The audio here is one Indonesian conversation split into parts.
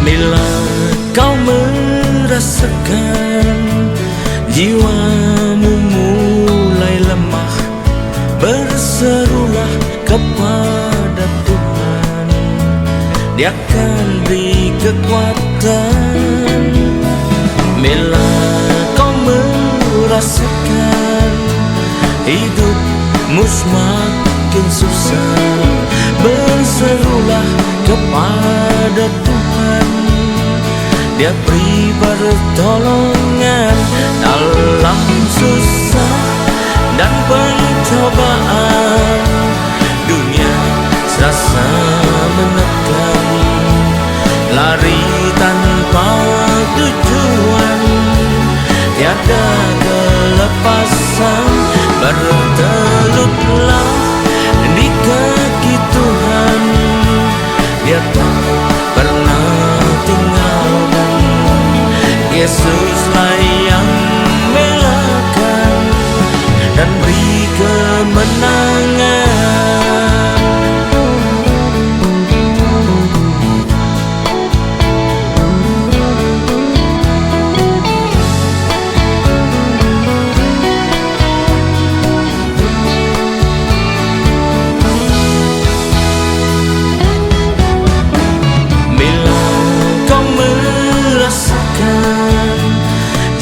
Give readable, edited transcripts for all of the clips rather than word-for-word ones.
Bila kau merasakan jiwamu mulai lemah, berserulah kepada Tuhan, Dia akan beri kekuatan. Bila kau merasakan hidupmu semakin susah, berserulah kepada Tuhan, Dia beri pertolongan. Dalam susah dan pencobaan, dunia serasa menekan, lari tanpa tujuan, tiada kelepasan. Berteluplah di kaki Tuhan, Dia tak pernah tinggalkan. Yesuslah yang belakan dan beri kemenangan.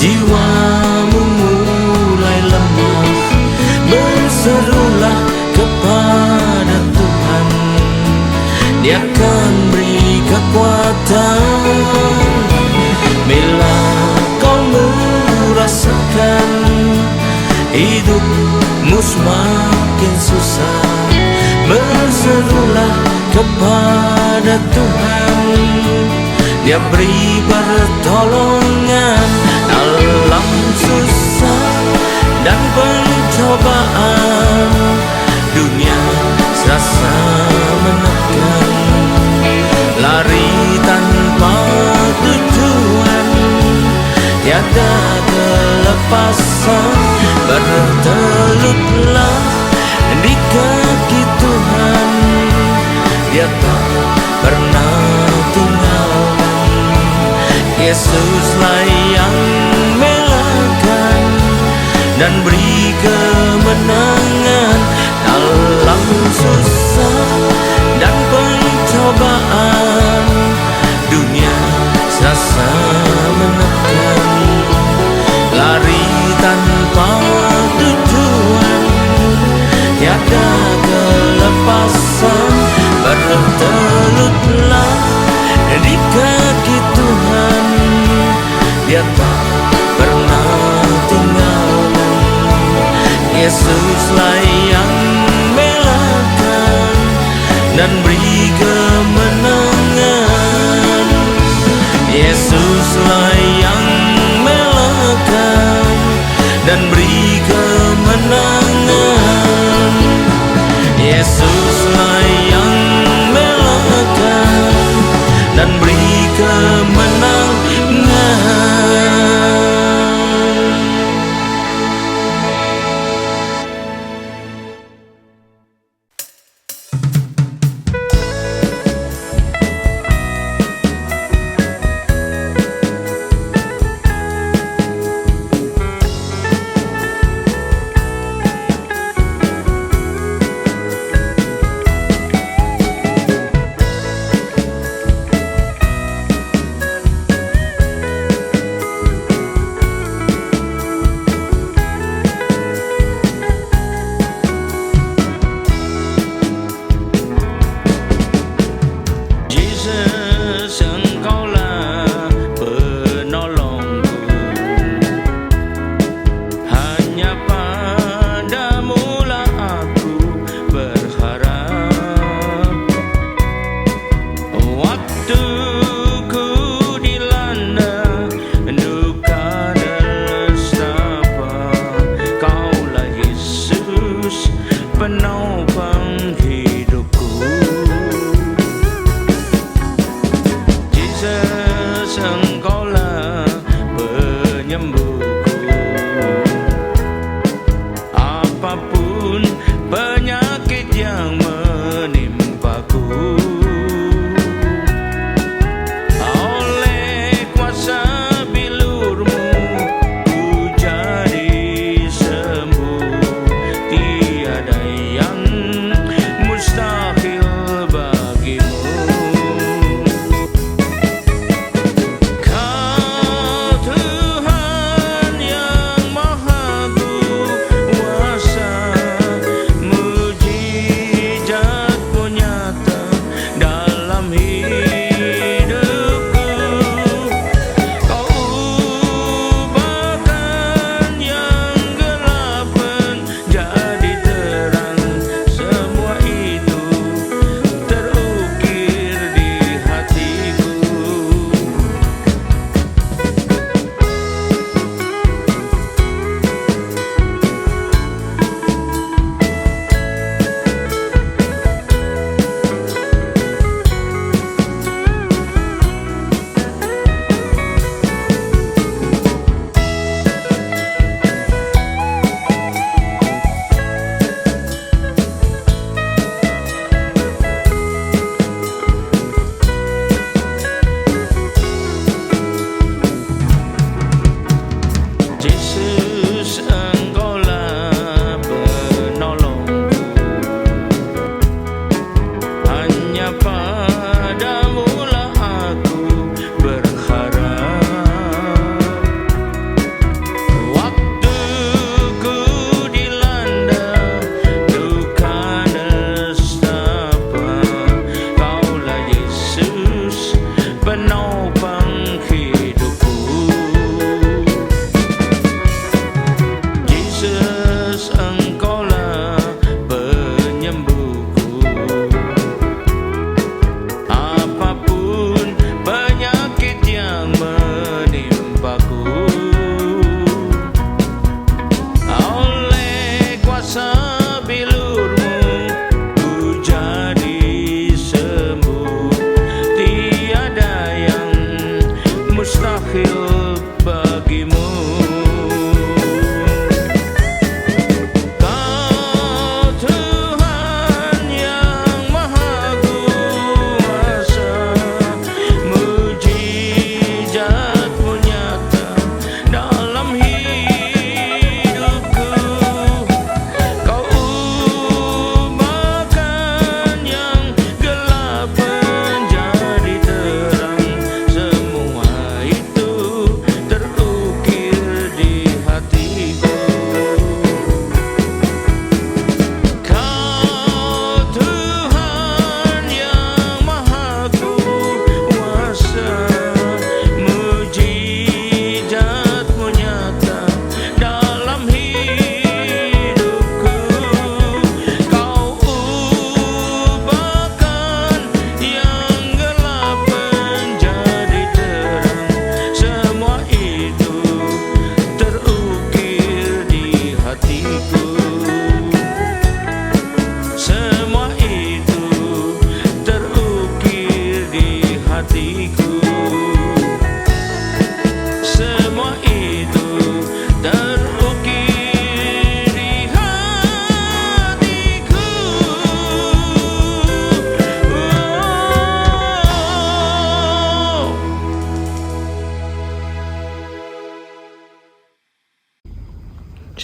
Jiwamu mulai lemah, berserulah kepada Tuhan, Dia akan beri kekuatan. Bila kau merasakan hidupmu semakin susah, berserulah kepada Tuhan, Dia beri pertolongan. Dalam susah dan pencobaan, dunia serasa menekan, lari tanpa tujuan, tiada kelepasan. Berteluplah di kaki Tuhan, Dia tak pernah tinggalkan. Yesuslah yang belakan dan beri kemenangan. Dalam susah dan pencobaan, dunia serasa menekan, lari tanpa tujuan, tiada kelepasan. Berteluplah di kaki Tuhan, Dia tak pernah tinggalkan. Yesuslah yang belakan dan beri kemenangan. Yesuslah yang belakan dan beri kemenangan. Yesuslah yang belakan dan beri kemenangan.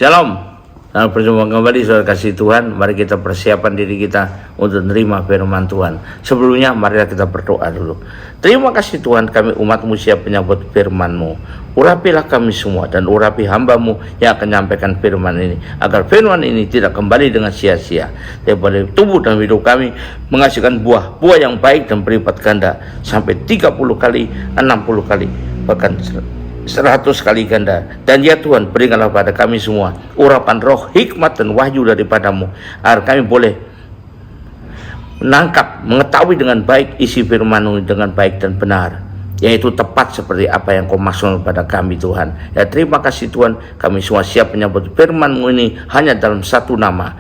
Shalom. Selamat berjumpa kembali saudara kasih Tuhan. Mari kita persiapkan diri kita untuk menerima firman Tuhan. Sebelumnya marilah kita berdoa dulu. Terima kasih Tuhan, kami umat-Mu siap menyambut firman-Mu. Urapilah kami semua dan urapi hamba-Mu yang akan menyampaikan firman ini, agar firman ini tidak kembali dengan sia-sia, tapi boleh tumbuh dalam hidup kami, menghasilkan buah yang baik dan berlipat ganda sampai 30 kali, 60 kali, bahkan 100 kali ganda. Dan ya Tuhan, berikanlah pada kami semua urapan roh, hikmat dan wahyu daripadamu, agar kami boleh menangkap, mengetahui dengan baik isi firman-Mu dengan baik dan benar, yaitu tepat seperti apa yang Kau maksudkan pada kami Tuhan. Ya, terima kasih Tuhan, kami semua siap menyambut firman-Mu ini hanya dalam satu nama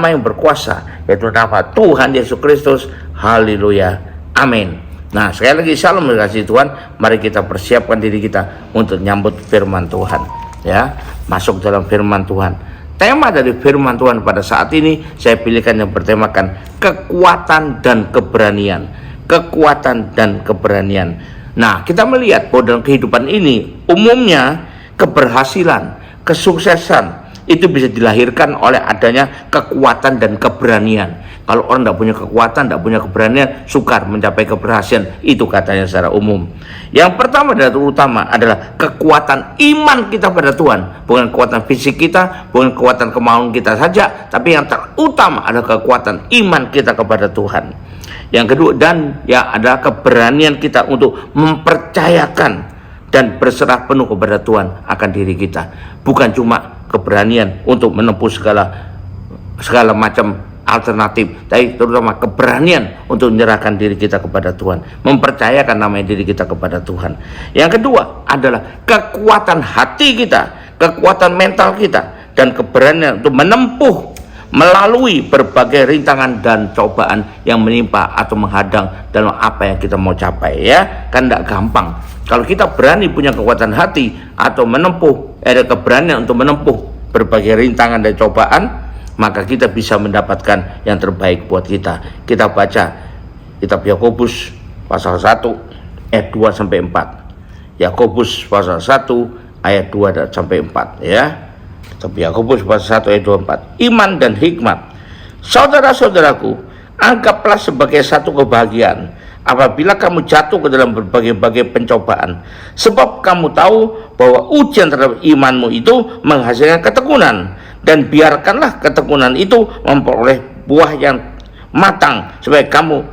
yang berkuasa, yaitu nama Tuhan Yesus Kristus. Haleluya, amin. Nah, sekali lagi salam kasih Tuhan. Mari kita persiapkan diri kita untuk nyambut firman Tuhan, ya, masuk dalam firman Tuhan. Tema dari firman Tuhan pada saat ini saya pilihkan yang bertemakan kekuatan dan keberanian. Kekuatan dan keberanian. Nah, kita melihat bahwa dalam kehidupan ini umumnya keberhasilan, kesuksesan itu bisa dilahirkan oleh adanya kekuatan dan keberanian. Kalau orang tidak punya kekuatan, tidak punya keberanian, sukar mencapai keberhasilan. Itu katanya secara umum. Yang pertama dan terutama adalah kekuatan iman kita pada Tuhan. Bukan kekuatan fisik kita, bukan kekuatan kemauan kita saja, tapi yang terutama adalah kekuatan iman kita kepada Tuhan. Yang kedua, dan ya adalah keberanian kita untuk mempercayakan dan berserah penuh kepada Tuhan akan diri kita. Bukan cuma keberanian untuk menempuh segala macam alternatif, tapi terutama keberanian untuk menyerahkan diri kita kepada Tuhan, mempercayakan namanya diri kita kepada Tuhan. Yang kedua adalah kekuatan hati kita, kekuatan mental kita, dan keberanian untuk menempuh melalui berbagai rintangan dan cobaan yang menimpa atau menghadang dalam apa yang kita mau capai, ya. Kan tidak gampang. Kalau kita berani punya kekuatan hati atau menempuh, ada keberanian untuk menempuh berbagai rintangan dan cobaan, maka kita bisa mendapatkan yang terbaik buat kita. Kita baca kitab Yakobus pasal 1 ayat 2 sampai 4. Yakobus pasal 1 ayat 2 sampai 4, ya. Kitab Yakobus pasal 1 ayat 2 4. Iman dan hikmat. Saudara-saudaraku, anggaplah sebagai satu kebahagiaan apabila kamu jatuh ke dalam berbagai-bagai pencobaan, sebab kamu tahu bahwa ujian terhadap imanmu itu menghasilkan ketekunan. Dan biarkanlah ketekunan itu memperoleh buah yang matang, supaya kamu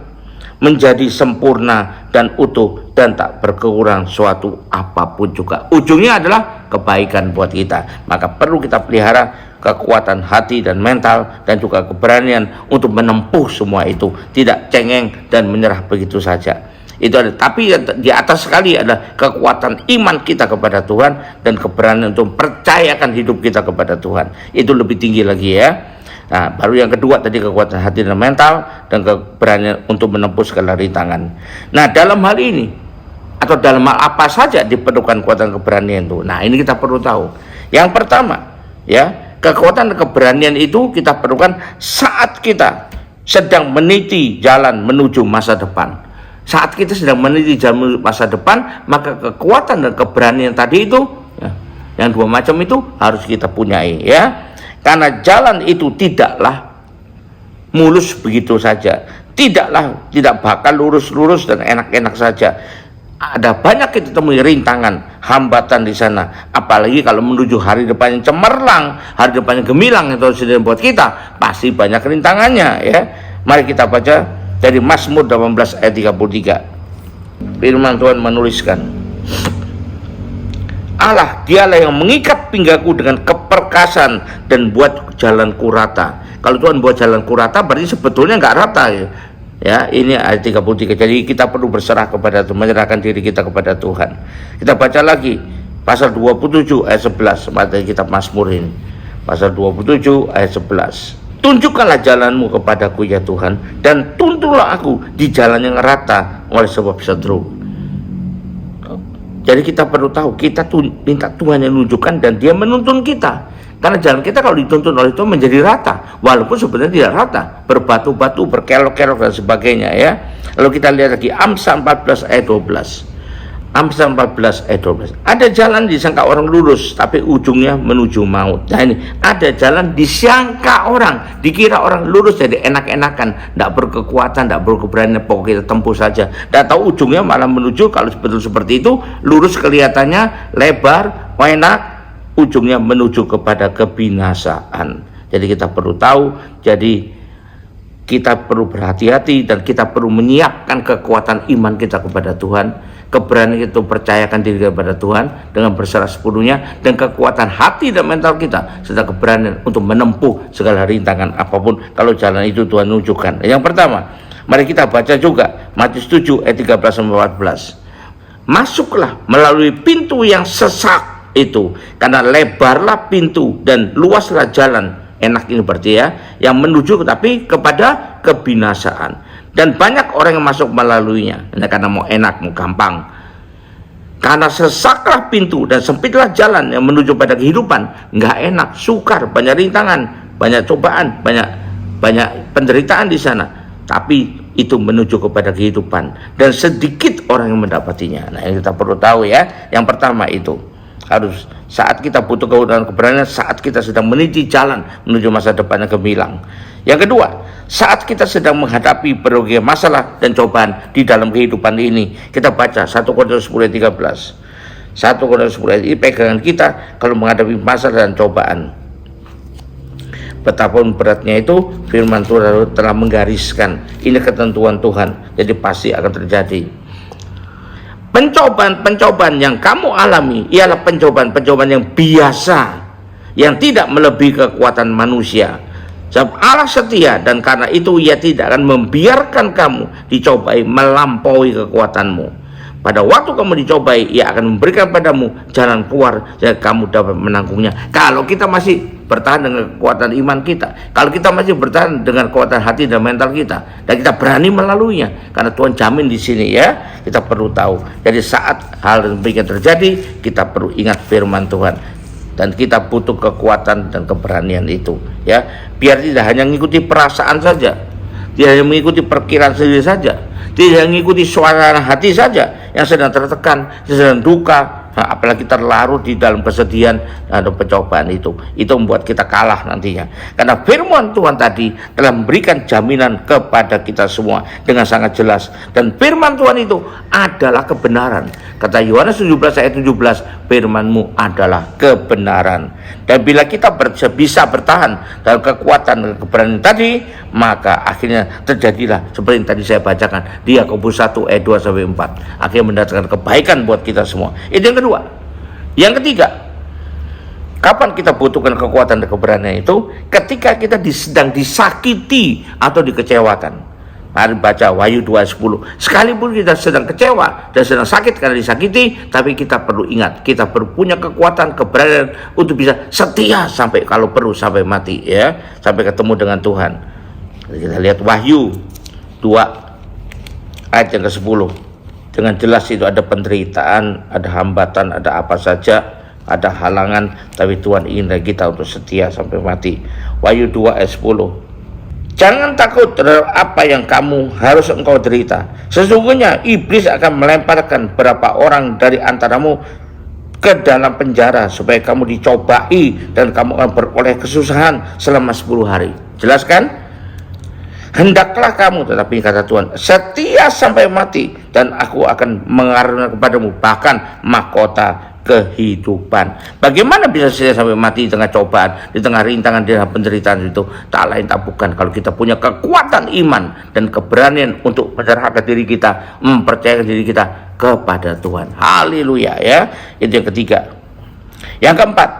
menjadi sempurna dan utuh dan tak berkurang suatu apapun juga. Ujungnya adalah kebaikan buat kita. Maka perlu kita pelihara kekuatan hati dan mental, dan juga keberanian untuk menempuh semua itu, tidak cengeng dan menyerah begitu saja. Itu ada, tapi di atas sekali adalah kekuatan iman kita kepada Tuhan dan keberanian untuk percayakan hidup kita kepada Tuhan. Itu lebih tinggi lagi, ya. Nah, baru yang kedua tadi kekuatan hati dan mental, dan keberanian untuk menempuh segala rintangan. Nah, dalam hal ini atau dalam hal apa saja diperlukan kekuatan keberanian itu. Nah, ini kita perlu tahu. Yang pertama, ya, kekuatan dan keberanian itu kita perlukan saat kita sedang meniti jalan menuju masa depan. Saat kita sedang meniti jalan masa depan, maka kekuatan dan keberanian tadi itu, ya, yang dua macam itu harus kita punyai, ya. Karena jalan itu tidaklah mulus begitu saja, tidak bakal lurus-lurus dan enak-enak saja. Ada banyak kita temui rintangan, hambatan di sana. Apalagi kalau menuju hari depan yang cemerlang, hari depan yang gemilang itu sudah buat kita, pasti banyak rintangannya, ya. Mari kita baca dari Mazmur 18 ayat 33. Firman Tuhan menuliskan, Allah, dialah yang mengikat pinggangku dengan keperkasan dan buat jalanku rata. Kalau Tuhan buat jalanku rata, berarti sebetulnya nggak rata, ya. Ya, ini ayat 33. Jadi kita perlu berserah kepada Tuhan, menyerahkan diri kita kepada Tuhan. Kita baca lagi pasal 27 ayat 11, materi kitab Mazmur ini. Pasal 27 ayat 11. Tunjukkanlah jalanmu kepadaku ya Tuhan, dan tuntunlah aku di jalan yang rata oleh sebab seteru. Jadi kita perlu tahu, kita minta Tuhan yang menunjukkan dan Dia menuntun kita. Karena jalan kita kalau dituntun oleh Tuhan menjadi rata, walaupun sebenarnya tidak rata, berbatu-batu, berkelok-kelok dan sebagainya, ya. Lalu kita lihat lagi Amsal 14 ayat 12. Amsal 14 ayat 12. Ada jalan disangka orang lurus, tapi ujungnya menuju maut. Nah ini, ada jalan disangka orang, dikira orang lurus jadi enak-enakan, tidak berkekuatan, tidak berkeberanian, pokoknya kita tempuh saja. Tidak tahu ujungnya malah menuju, kalau betul seperti itu, lurus kelihatannya, lebar, enak, ujungnya menuju kepada kebinasaan. Jadi kita perlu tahu, jadi kita perlu berhati-hati dan kita perlu menyiapkan kekuatan iman kita kepada Tuhan. Keberanian itu percayakan diri kepada Tuhan dengan berserah sepenuhnya, dan kekuatan hati dan mental kita serta keberanian untuk menempuh segala rintangan apapun kalau jalan itu Tuhan tunjukkan. Yang pertama, mari kita baca juga Matius 7 ayat 13-14. Masuklah melalui pintu yang sesak itu, karena lebarlah pintu dan luaslah jalan, enak ini berarti ya, yang menuju tapi kepada kebinasaan, dan banyak orang yang masuk melaluinya. Ini karena mau enak, mau gampang. Karena sesaklah pintu dan sempitlah jalan yang menuju pada kehidupan. Nggak enak, sukar, banyak rintangan, banyak cobaan, banyak penderitaan di sana. Tapi itu menuju kepada kehidupan, dan sedikit orang yang mendapatinya. Nah, ini kita perlu tahu ya. Yang pertama itu harus saat kita butuh keberanian, saat kita sedang meniti jalan menuju masa depan yang gemilang. Yang kedua, saat kita sedang menghadapi berbagai masalah dan cobaan di dalam kehidupan ini. Kita baca 1 Korintus 10 ayat 13. 1 Korintus 10 ayat ini pegangan kita kalau menghadapi masalah dan cobaan. Betapapun beratnya itu, firman Tuhan telah menggariskan, ini ketentuan Tuhan, jadi pasti akan terjadi. Pencobaan-pencobaan yang kamu alami ialah pencobaan-pencobaan yang biasa, yang tidak melebihi kekuatan manusia. Sebab Allah setia, dan karena itu Ia tidak akan membiarkan kamu dicobai melampaui kekuatanmu. Pada waktu kamu dicobai, Ia akan memberikan padamu jalan keluar dan kamu dapat menanggungnya. Kalau kita masih bertahan dengan kekuatan iman kita, kalau kita masih bertahan dengan kekuatan hati dan mental kita, dan kita berani melaluinya, karena Tuhan jamin di sini ya. Kita perlu tahu. Jadi saat hal demikian terjadi, kita perlu ingat firman Tuhan, dan kita butuh kekuatan dan keberanian itu ya, biar tidak hanya mengikuti perasaan saja, tidak hanya mengikuti perkiraan sendiri saja, tidak mengikuti suara hati saja yang sedang tertekan, yang sedang duka, apalagi terlarut di dalam kesedihan atau pencobaan itu membuat kita kalah nantinya. Karena firman Tuhan tadi telah memberikan jaminan kepada kita semua dengan sangat jelas, dan firman Tuhan itu adalah kebenaran. Kata Yohanes 17 ayat 17, firman-Mu adalah kebenaran. Dan bila kita bisa bertahan dalam kekuatan dan keberanian tadi, maka akhirnya terjadilah seperti yang tadi saya bacakan di Yakobus 1 ayat 2-4, akhirnya mendatangkan kebaikan buat kita semua. Itu yang kedua. Yang ketiga, kapan kita butuhkan kekuatan dan keberanian itu? Ketika kita sedang disakiti atau dikecewakan. Mari baca Wahyu 2:10. Sekalipun kita sedang kecewa dan sedang sakit karena disakiti, tapi kita perlu ingat, kita perlu punya kekuatan, keberanian untuk bisa setia sampai kalau perlu sampai mati ya, sampai ketemu dengan Tuhan. Kita lihat Wahyu 2 ayat yang ke-10. Dengan jelas itu ada penderitaan, ada hambatan, ada apa saja, ada halangan, tapi Tuhan ingin kita untuk setia sampai mati. Wahyu 2 ayat 10. Jangan takut terhadap apa yang kamu harus engkau derita. Sesungguhnya iblis akan melemparkan beberapa orang dari antaramu ke dalam penjara supaya kamu dicobai dan kamu akan beroleh kesusahan selama 10 hari. Jelas kan? Hendaklah kamu, tetapi kata Tuhan, setia sampai mati, dan aku akan mengaruniakan kepadamu bahkan mahkota kehidupan. Bagaimana bisa setia sampai mati di tengah cobaan, di tengah rintangan, di tengah penderitaan itu? Tak lain tak bukan kalau kita punya kekuatan iman dan keberanian untuk menyerahkan diri kita, mempercayakan diri kita kepada Tuhan. Haleluya ya. Itu yang ketiga. Yang keempat,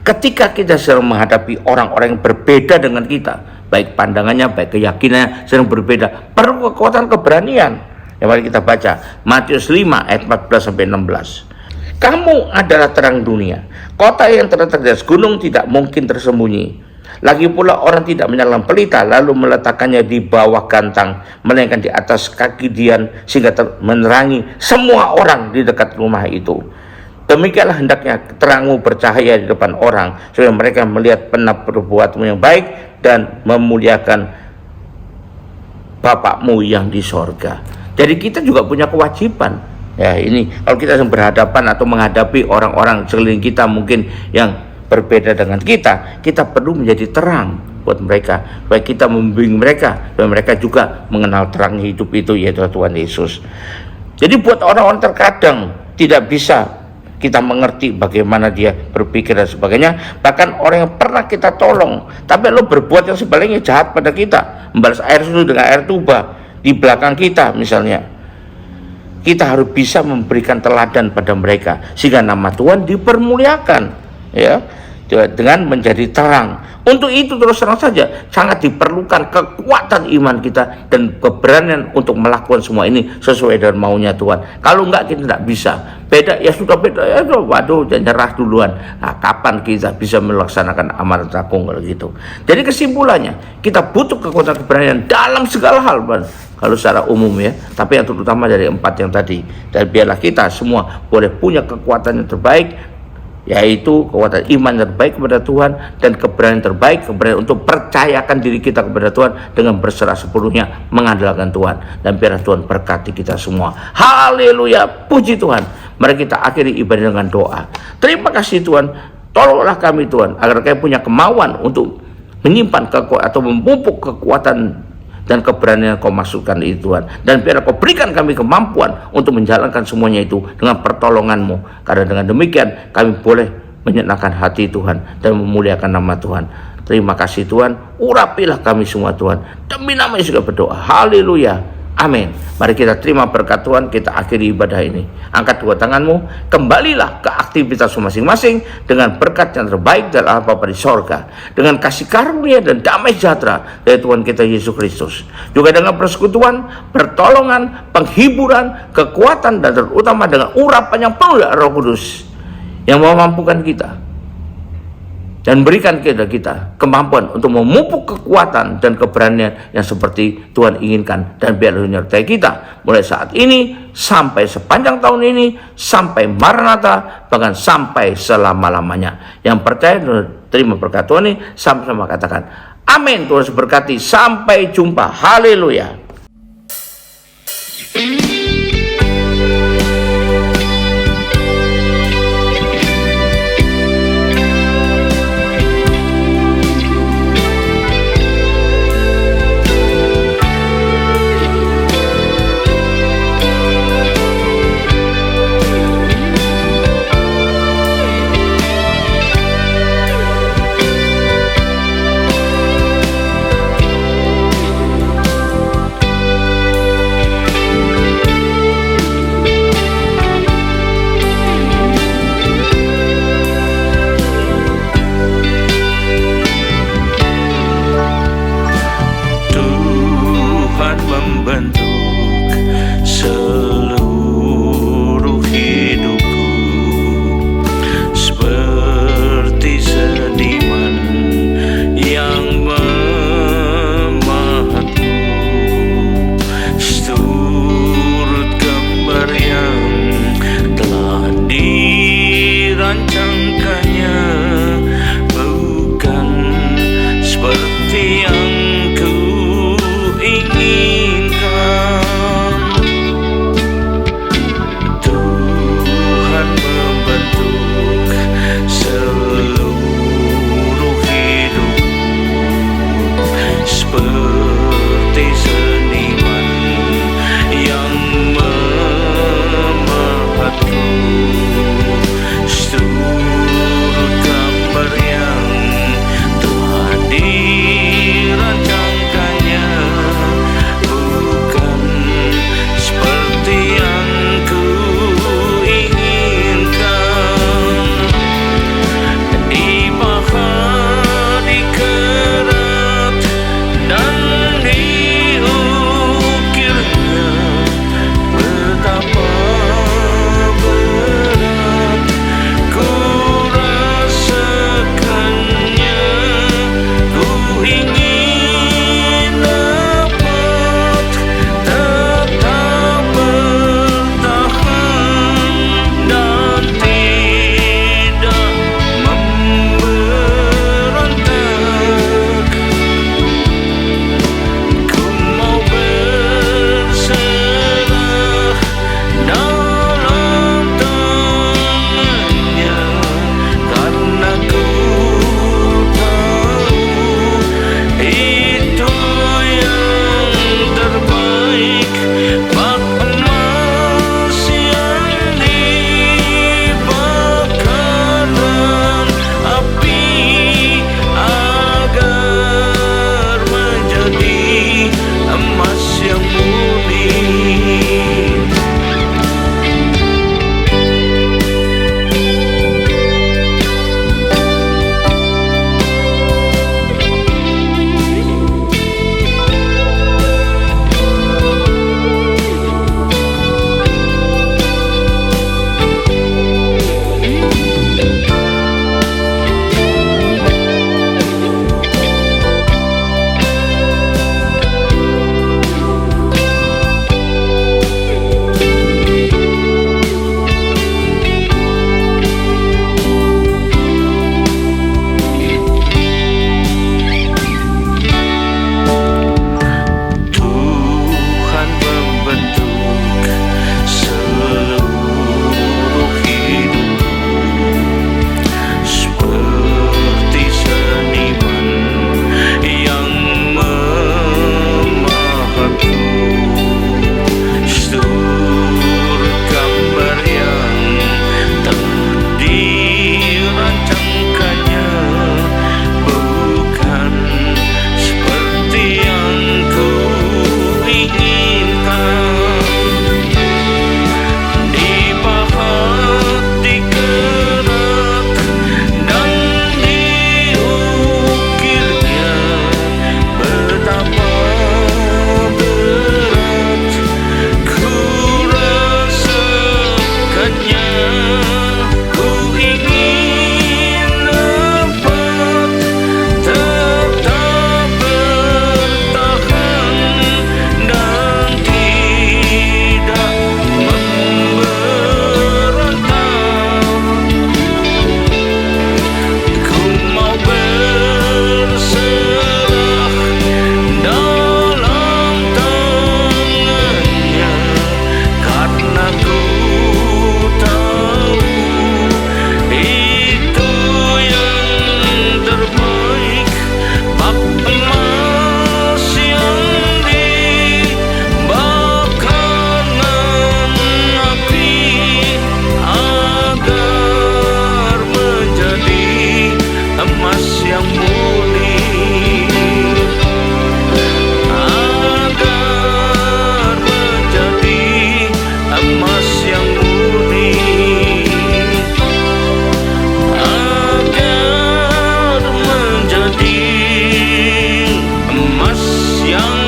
ketika kita sedang menghadapi orang-orang yang berbeda dengan kita, baik pandangannya, baik keyakinannya sedang berbeda, perlu kekuatan keberanian. Ya, mari kita baca Matius 5 ayat 14-16. Kamu adalah terang dunia. Kota yang terletak di atas gunung tidak mungkin tersembunyi. Lagi pula orang tidak menyalakan pelita lalu meletakkannya di bawah gantang, melainkan di atas kaki dian sehingga menerangi semua orang di dekat rumah itu. Demikianlah hendaknya terangmu bercahaya di depan orang, supaya mereka melihat perbuatanmu yang baik dan memuliakan Bapakmu yang di sorga. Jadi kita juga punya kewajiban. Ya, ini kalau kita sedang berhadapan atau menghadapi orang-orang sekeliling kita mungkin yang berbeda dengan kita perlu menjadi terang buat mereka, supaya kita membimbing mereka, supaya mereka juga mengenal terang hidup itu, yaitu Tuhan Yesus. Jadi buat orang-orang terkadang tidak bisa kita mengerti bagaimana dia berpikir dan sebagainya, bahkan orang yang pernah kita tolong tapi lo berbuat yang sebaliknya jahat pada kita, membalas air susu dengan air tuba di belakang kita misalnya. Kita harus bisa memberikan teladan pada mereka sehingga nama Tuhan dipermuliakan, ya, dengan menjadi terang. Untuk itu terus terang saja sangat diperlukan kekuatan iman kita dan keberanian untuk melakukan semua ini sesuai dengan maunya Tuhan. Kalau enggak kita tidak bisa. Beda ya sudah beda ya, waduh nyerah duluan. Nah, kapan kita bisa melaksanakan amanat agung kalau gitu? Jadi kesimpulannya kita butuh kekuatan keberanian dalam segala hal, Bang. Kalau secara umum ya, tapi yang terutama dari 4 yang tadi. Dan biarlah kita semua boleh punya kekuatan yang terbaik, yaitu kekuatan iman yang terbaik kepada Tuhan dan keberanian terbaik, keberanian untuk percayakan diri kita kepada Tuhan dengan berserah sepenuhnya mengandalkan Tuhan. Dan biarlah Tuhan berkati kita semua. Haleluya, puji Tuhan. Mari kita akhiri ibadah dengan doa. Terima kasih Tuhan, tolonglah kami Tuhan agar kami punya kemauan untuk menyimpan kekuatan atau memupuk kekuatan dan keberanian Kau masukkan itu Tuhan, dan biar Kau berikan kami kemampuan untuk menjalankan semuanya itu dengan pertolongan-Mu, karena dengan demikian kami boleh menyenangkan hati Tuhan dan memuliakan nama Tuhan. Terima kasih Tuhan, urapilah kami semua Tuhan, demi nama Yesus berdoa, haleluya, amin. Mari kita terima berkat Tuhan, kita akhiri ibadah ini. Angkat dua tanganmu, kembalilah ke aktivitas masing-masing dengan berkat yang terbaik dari Allah Bapa di sorga, dengan kasih karunia dan damai sejahtera dari Tuhan kita Yesus Kristus, juga dengan persekutuan, pertolongan, penghiburan, kekuatan, dan terutama dengan urapan yang penuh dari Roh Kudus yang memampukan kita dan berikan kepada kita kemampuan untuk memupuk kekuatan dan keberanian yang seperti Tuhan inginkan, dan biarlah menyertai kita mulai saat ini sampai sepanjang tahun ini, sampai Maranatha, bahkan sampai selama-lamanya. Yang percaya terima berkat Tuhan ini, sama-sama katakan amin. Tuhan berkati, sampai jumpa, haleluya. yang